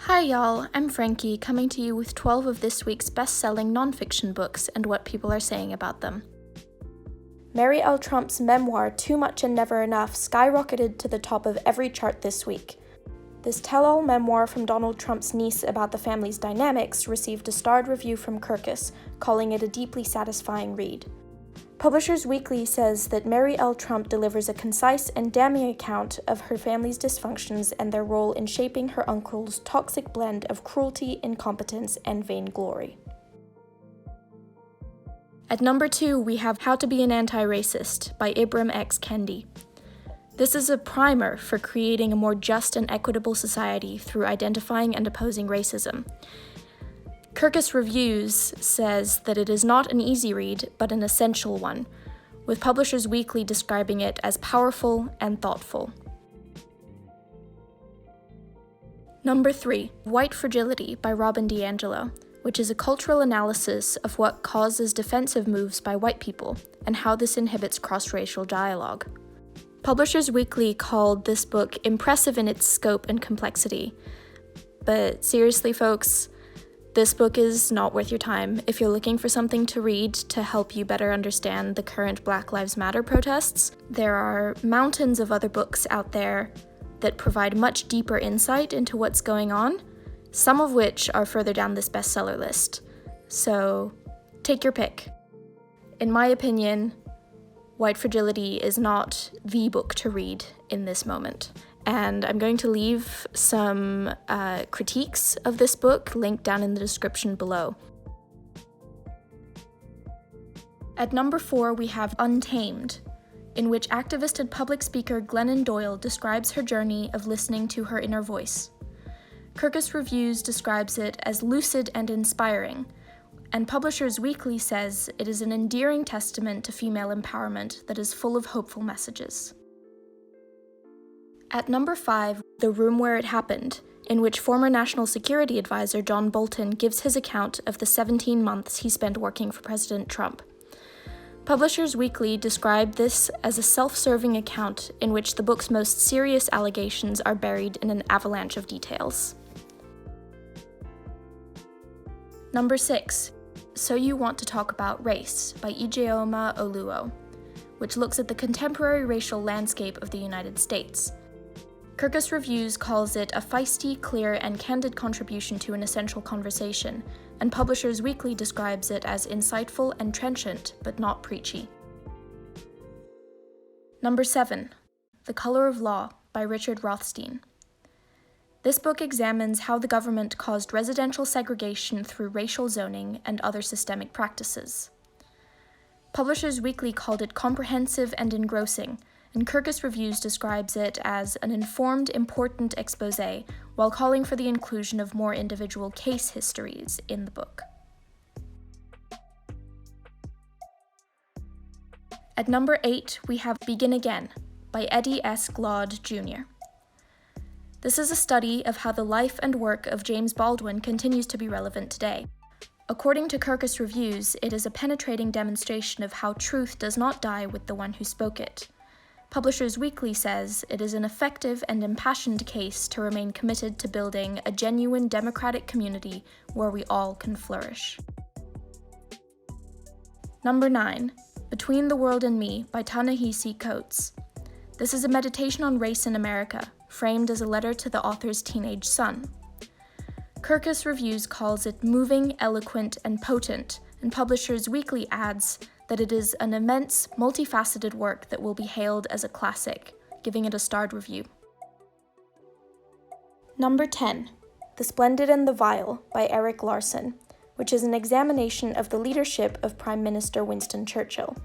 Hi y'all, I'm Frankie, coming to you with 12 of this week's best-selling nonfiction books and what people are saying about them. Mary L. Trump's memoir, Too Much and Never Enough, skyrocketed to the top of every chart this week. This tell-all memoir from Donald Trump's niece about the family's dynamics received a starred review from Kirkus, calling it a deeply satisfying read. Publishers Weekly says that Mary L. Trump delivers a concise and damning account of her family's dysfunctions and their role in shaping her uncle's toxic blend of cruelty, incompetence, and vainglory. At number 2, we have How to Be an Antiracist by Ibram X. Kendi. This is a primer for creating a more just and equitable society through identifying and opposing racism. Kirkus Reviews says that it is not an easy read, but an essential one, with Publishers Weekly describing it as powerful and thoughtful. Number 3, White Fragility by Robin DiAngelo, which is a cultural analysis of what causes defensive moves by white people and how this inhibits cross-racial dialogue. Publishers Weekly called this book impressive in its scope and complexity, but seriously folks, this book is not worth your time if you're looking for something to read to help you better understand the current Black Lives Matter protests. There are mountains of other books out there that provide much deeper insight into what's going on, some of which are further down this bestseller list. So, take your pick. In my opinion, White Fragility is not the book to read in this moment. And I'm going to leave some critiques of this book linked down in the description below. At number 4, we have Untamed, in which activist and public speaker Glennon Doyle describes her journey of listening to her inner voice. Kirkus Reviews describes it as lucid and inspiring, and Publishers Weekly says it is an endearing testament to female empowerment that is full of hopeful messages. At number 5, The Room Where It Happened, in which former National Security Advisor John Bolton gives his account of the 17 months he spent working for President Trump. Publishers Weekly described this as a self-serving account in which the book's most serious allegations are buried in an avalanche of details. Number 6, So You Want to Talk About Race by Ijeoma Oluo, which looks at the contemporary racial landscape of the United States. Kirkus Reviews calls it a feisty, clear, and candid contribution to an essential conversation, and Publishers Weekly describes it as insightful and trenchant, but not preachy. Number 7, The Color of Law by Richard Rothstein. This book examines how the government caused residential segregation through racial zoning and other systemic practices. Publishers Weekly called it comprehensive and engrossing, and Kirkus Reviews describes it as an informed, important exposé, while calling for the inclusion of more individual case histories in the book. At number 8, we have Begin Again by Eddie S. Glaude, Jr. This is a study of how the life and work of James Baldwin continues to be relevant today. According to Kirkus Reviews, it is a penetrating demonstration of how truth does not die with the one who spoke it. Publishers Weekly says it is an effective and impassioned case to remain committed to building a genuine democratic community where we all can flourish. Number 9, Between the World and Me by Ta-Nehisi Coates. This is a meditation on race in America, framed as a letter to the author's teenage son. Kirkus Reviews calls it moving, eloquent, and potent, and Publishers Weekly adds that it is an immense, multifaceted work that will be hailed as a classic, giving it a starred review. Number 10, The Splendid and the Vile by Erik Larson, which is an examination of the leadership of Prime Minister Winston Churchill.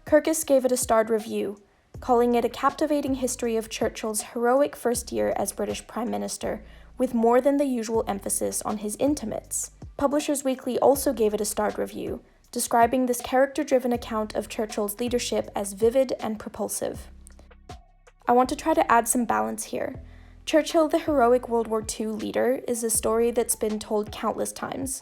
Kirkus gave it a starred review, calling it a captivating history of Churchill's heroic first year as British Prime Minister, with more than the usual emphasis on his intimates. Publishers Weekly also gave it a starred review, describing this character-driven account of Churchill's leadership as vivid and propulsive. I want to try to add some balance here. Churchill, the heroic World War II leader, is a story that's been told countless times.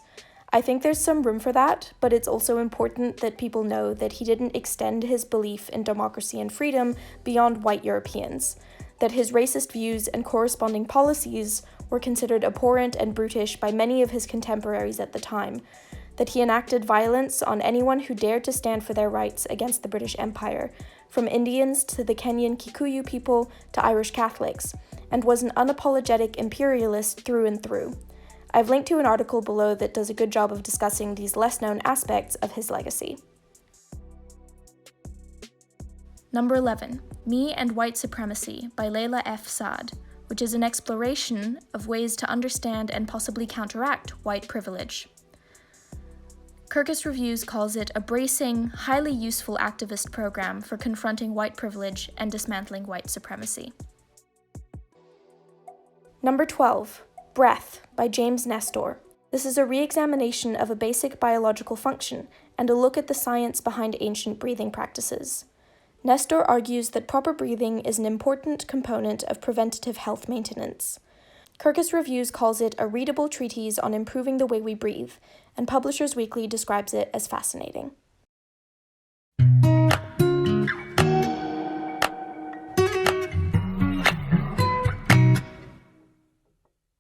I think there's some room for that, but it's also important that people know that he didn't extend his belief in democracy and freedom beyond white Europeans. that his racist views and corresponding policies were considered abhorrent and brutish by many of his contemporaries at the time, that he enacted violence on anyone who dared to stand for their rights against the British Empire, from Indians to the Kenyan Kikuyu people to Irish Catholics, and was an unapologetic imperialist through and through. I've linked to an article below that does a good job of discussing these less-known aspects of his legacy. Number 11, Me and White Supremacy by Layla F. Saad, which is an exploration of ways to understand and possibly counteract white privilege. Kirkus Reviews calls it a bracing, highly useful activist program for confronting white privilege and dismantling white supremacy. Number 12, Breath by James Nestor. This is a re-examination of a basic biological function and a look at the science behind ancient breathing practices. Nestor argues that proper breathing is an important component of preventative health maintenance. Kirkus Reviews calls it a readable treatise on improving the way we breathe, and Publishers Weekly describes it as fascinating.